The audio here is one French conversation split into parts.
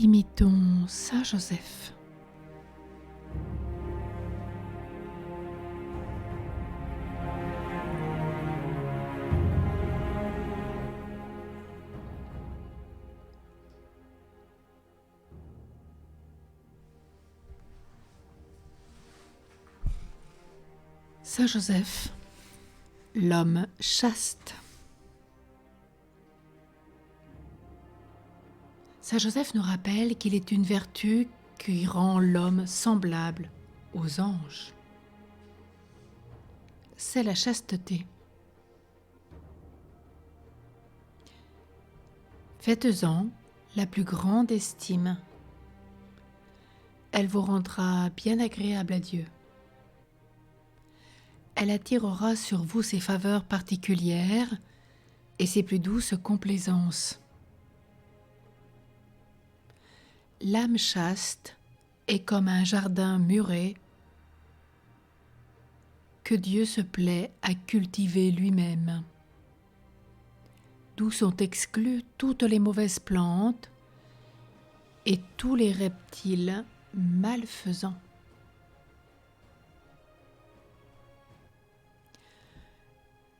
Imitons Saint Joseph. Saint Joseph, l'homme chaste. Saint Joseph nous rappelle qu'il est une vertu qui rend l'homme semblable aux anges. C'est la chasteté. Faites-en la plus grande estime. Elle vous rendra bien agréable à Dieu. Elle attirera sur vous ses faveurs particulières et ses plus douces complaisances. L'âme chaste est comme un jardin muré que Dieu se plaît à cultiver lui-même, d'où sont exclus toutes les mauvaises plantes et tous les reptiles malfaisants.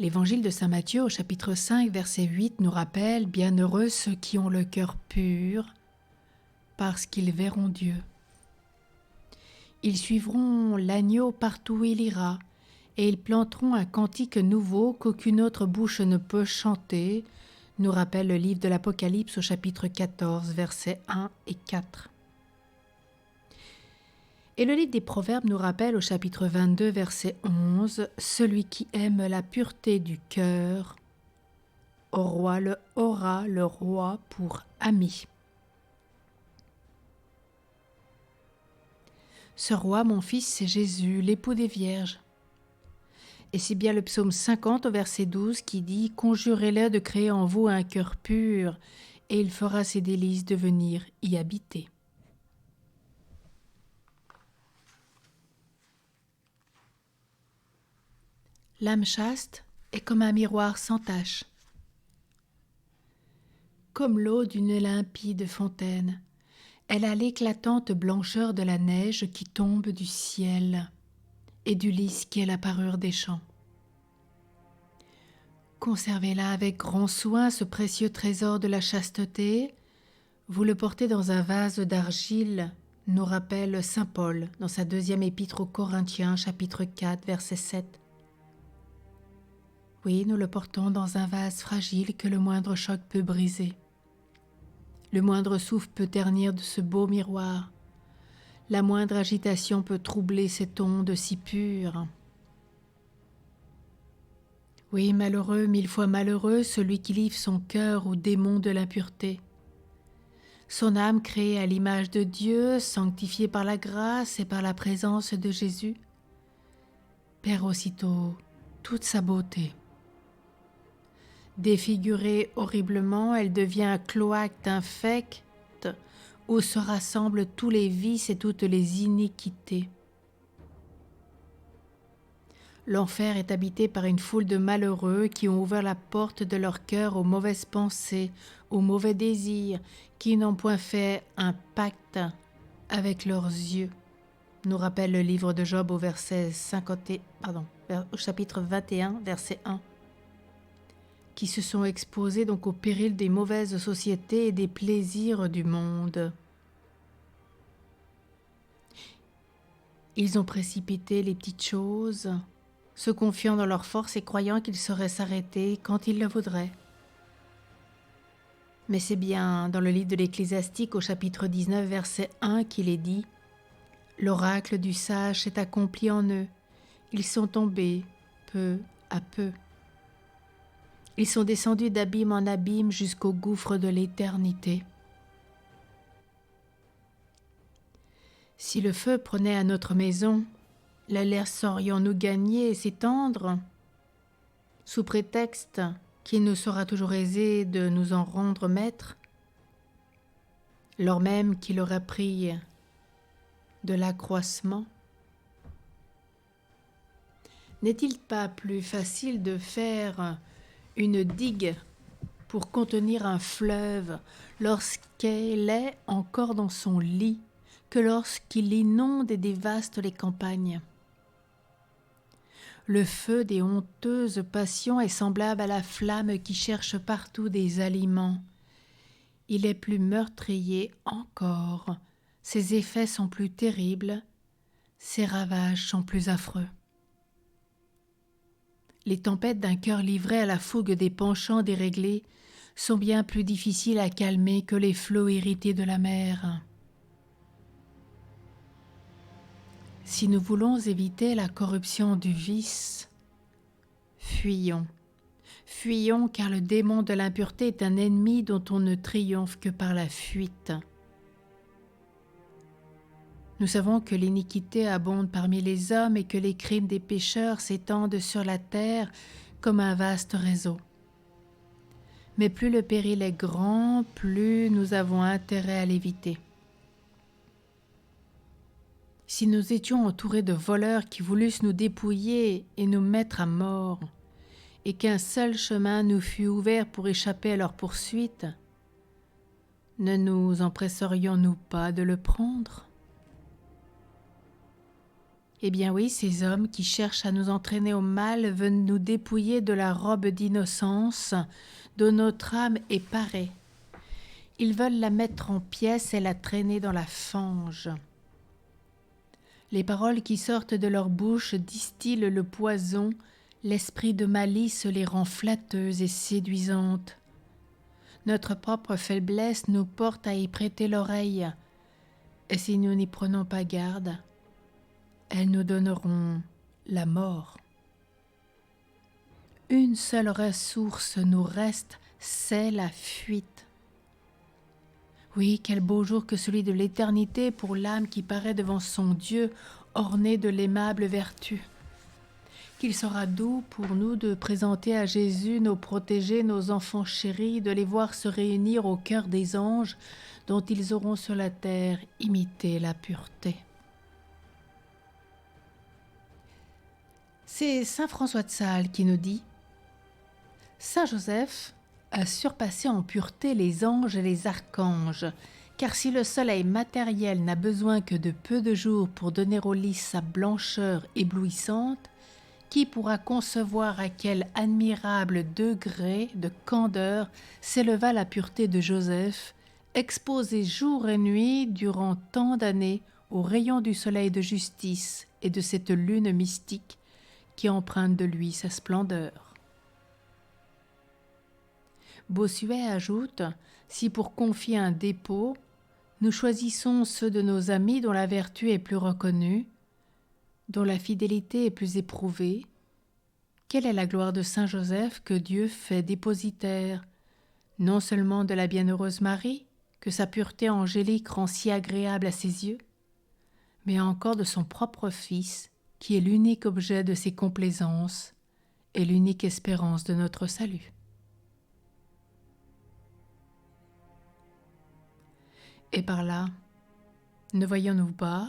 L'évangile de saint Matthieu au chapitre 5, verset 8 nous rappelle « Bienheureux ceux qui ont le cœur pur, parce qu'ils verront Dieu. Ils suivront l'agneau partout où il ira, et ils planteront un cantique nouveau qu'aucune autre bouche ne peut chanter », nous rappelle le livre de l'Apocalypse au chapitre 14, versets 1 et 4. Et le livre des Proverbes nous rappelle au chapitre 22, verset 11, « Celui qui aime la pureté du cœur aura le roi pour ami. » Ce roi, mon fils, c'est Jésus, l'époux des vierges. Et c'est bien le psaume 50 au verset 12 qui dit « Conjurez-le de créer en vous un cœur pur, et il fera ses délices de venir y habiter. » L'âme chaste est comme un miroir sans tache, comme l'eau d'une limpide fontaine. Elle a l'éclatante blancheur de la neige qui tombe du ciel et du lys qui est la parure des champs. Conservez-la avec grand soin, ce précieux trésor de la chasteté. Vous le portez dans un vase d'argile, nous rappelle saint Paul dans sa deuxième épître aux Corinthiens, chapitre 4, verset 7. Oui, nous le portons dans un vase fragile que le moindre choc peut briser. Le moindre souffle peut ternir de ce beau miroir. La moindre agitation peut troubler cette onde si pure. Oui, malheureux, mille fois malheureux, celui qui livre son cœur aux démons de l'impureté. Son âme créée à l'image de Dieu, sanctifiée par la grâce et par la présence de Jésus, perd aussitôt toute sa beauté. Défigurée horriblement, elle devient un cloaque infect où se rassemblent tous les vices et toutes les iniquités. L'enfer est habité par une foule de malheureux qui ont ouvert la porte de leur cœur aux mauvaises pensées, aux mauvais désirs, qui n'ont point fait un pacte avec leurs yeux, nous rappelle le livre de Job au chapitre 21, verset 1. Qui se sont exposés donc au péril des mauvaises sociétés et des plaisirs du monde. Ils ont précipité les petites choses, se confiant dans leur force et croyant qu'ils sauraient s'arrêter quand ils le voudraient. Mais c'est bien dans le livre de l'Ecclésiastique au chapitre 19, verset 1 qu'il est dit « L'oracle du sage s'est accompli en eux, ils sont tombés peu à peu. » Ils sont descendus d'abîme en abîme jusqu'au gouffre de l'éternité. Si le feu prenait à notre maison, la laisserions-nous gagner et s'étendre, sous prétexte qu'il nous sera toujours aisé de nous en rendre maîtres, lors même qu'il aurait pris de l'accroissement? N'est-il pas plus facile de faire une digue pour contenir un fleuve lorsqu'elle est encore dans son lit que lorsqu'il inonde et dévaste les campagnes. Le feu des honteuses passions est semblable à la flamme qui cherche partout des aliments. Il est plus meurtrier encore, ses effets sont plus terribles, ses ravages sont plus affreux. Les tempêtes d'un cœur livré à la fougue des penchants déréglés sont bien plus difficiles à calmer que les flots irrités de la mer. Si nous voulons éviter la corruption du vice, fuyons. Fuyons car le démon de l'impureté est un ennemi dont on ne triomphe que par la fuite. Nous savons que l'iniquité abonde parmi les hommes et que les crimes des pécheurs s'étendent sur la terre comme un vaste réseau. Mais plus le péril est grand, plus nous avons intérêt à l'éviter. Si nous étions entourés de voleurs qui voulussent nous dépouiller et nous mettre à mort, et qu'un seul chemin nous fût ouvert pour échapper à leur poursuite, ne nous empresserions-nous pas de le prendre ? Eh bien oui, ces hommes qui cherchent à nous entraîner au mal veulent nous dépouiller de la robe d'innocence dont notre âme est parée. Ils veulent la mettre en pièces et la traîner dans la fange. Les paroles qui sortent de leur bouche distillent le poison, l'esprit de malice les rend flatteuses et séduisantes. Notre propre faiblesse nous porte à y prêter l'oreille, et si nous n'y prenons pas garde, elles nous donneront la mort. Une seule ressource nous reste, c'est la fuite. Oui, quel beau jour que celui de l'éternité pour l'âme qui paraît devant son Dieu, ornée de l'aimable vertu. Qu'il sera doux pour nous de présenter à Jésus nos protégés, nos enfants chéris, de les voir se réunir au cœur des anges, dont ils auront sur la terre imité la pureté. C'est saint François de Sales qui nous dit « Saint Joseph a surpassé en pureté les anges et les archanges, car si le soleil matériel n'a besoin que de peu de jours pour donner au lys sa blancheur éblouissante, qui pourra concevoir à quel admirable degré de candeur s'éleva la pureté de Joseph, exposé jour et nuit durant tant d'années aux rayons du soleil de justice et de cette lune mystique qui emprunte de lui sa splendeur. » Bossuet ajoute « Si pour confier un dépôt, nous choisissons ceux de nos amis dont la vertu est plus reconnue, dont la fidélité est plus éprouvée, quelle est la gloire de saint Joseph que Dieu fait dépositaire, non seulement de la bienheureuse Marie, que sa pureté angélique rend si agréable à ses yeux, mais encore de son propre Fils, qui est l'unique objet de ses complaisances et l'unique espérance de notre salut. » Et par là, ne voyons-nous pas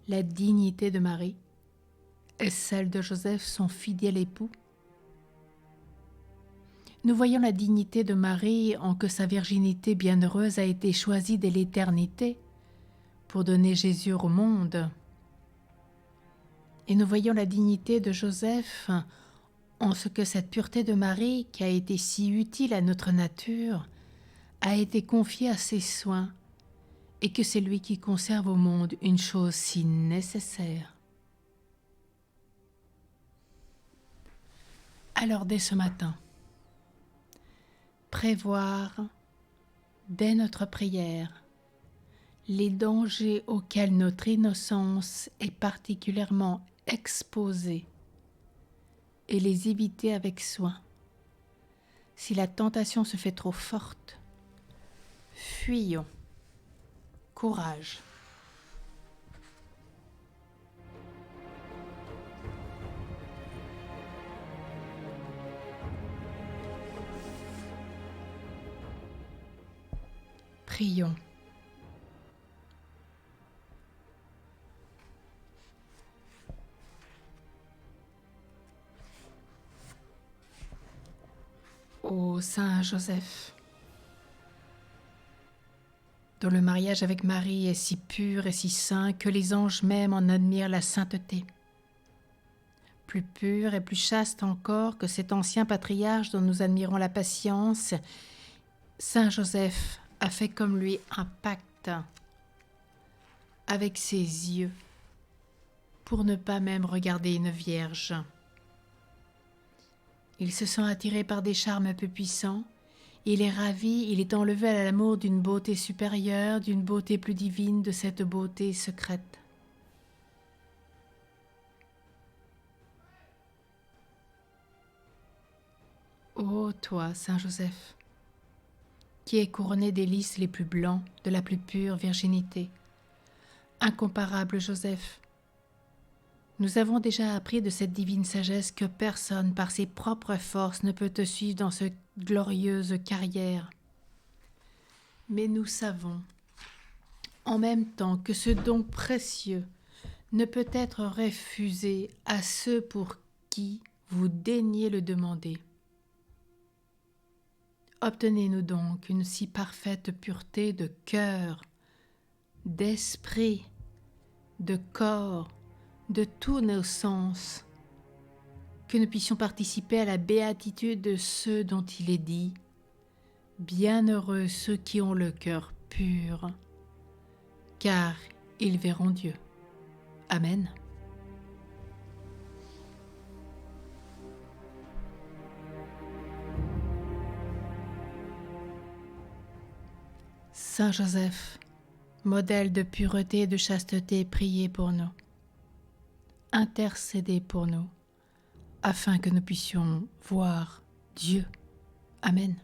la dignité de Marie et celle de Joseph, son fidèle époux? Nous voyons la dignité de Marie en que sa virginité bienheureuse a été choisie dès l'éternité pour donner Jésus au monde. Et nous voyons la dignité de Joseph en ce que cette pureté de Marie, qui a été si utile à notre nature, a été confiée à ses soins, et que c'est lui qui conserve au monde une chose si nécessaire. Alors dès ce matin, prévoir dès notre prière les dangers auxquels notre innocence est particulièrement exposée et les éviter avec soin. Si la tentation se fait trop forte, fuyons. Courage. Prions. Ô Saint Joseph, dont le mariage avec Marie est si pur et si saint que les anges même en admirent la sainteté. Plus pur et plus chaste encore que cet ancien patriarche dont nous admirons la patience, Saint Joseph a fait comme lui un pacte avec ses yeux pour ne pas même regarder une vierge. Il se sent attiré par des charmes peu puissants, il est ravi, il est enlevé à l'amour d'une beauté supérieure, d'une beauté plus divine, de cette beauté secrète. Ô toi, Saint Joseph, qui es couronné des lys les plus blancs, de la plus pure virginité, incomparable Joseph, nous avons déjà appris de cette divine sagesse que personne, par ses propres forces, ne peut te suivre dans cette glorieuse carrière. Mais nous savons, en même temps, que ce don précieux ne peut être refusé à ceux pour qui vous daignez le demander. Obtenez-nous donc une si parfaite pureté de cœur, d'esprit, de corps, de tous nos sens, que nous puissions participer à la béatitude de ceux dont il est dit « Bienheureux ceux qui ont le cœur pur, car ils verront Dieu. » Amen. Saint Joseph, modèle de pureté et de chasteté, priez pour nous. Intercédez pour nous, afin que nous puissions voir Dieu. Amen.